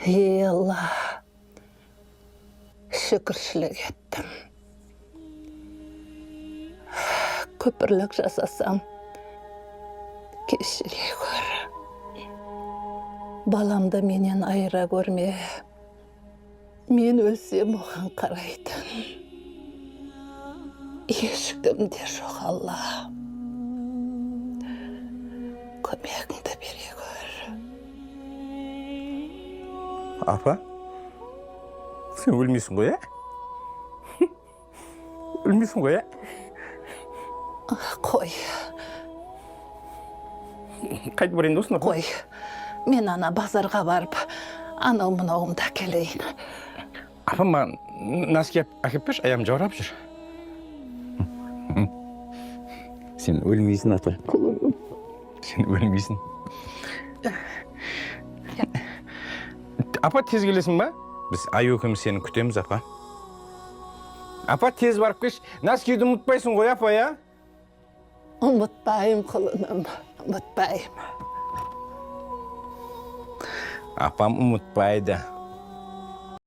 Ей Алла, шүкіршілік еттім. Көпірлік жасасам, кешіре көр. Баламды менен айыра көрме. Мен өлсем оған қарайтын. Ешкімде жоқ Алла. Көмегіңді бере көр. Апа, сен өлмейсің ғой, Өлмейсің ғой, Қой. Қайт барайын досын, апа. Қой. Мен ана базарға барып, анау-мынауымды әкелейін. Апа, маған носки әкеп берші, аяғым жаурап жүр. Сен өлмейсің, апа. Сен өлмейсің. Апа, тез келесің ба? Біз ай өкіміз сені күтеміз, апа. Апа, тез барып кеш. Носкиді ұмытпайсың ғой, апа, я? Ұмытпайым, құлыным, ұмытпайым. Апам ұмытпайды.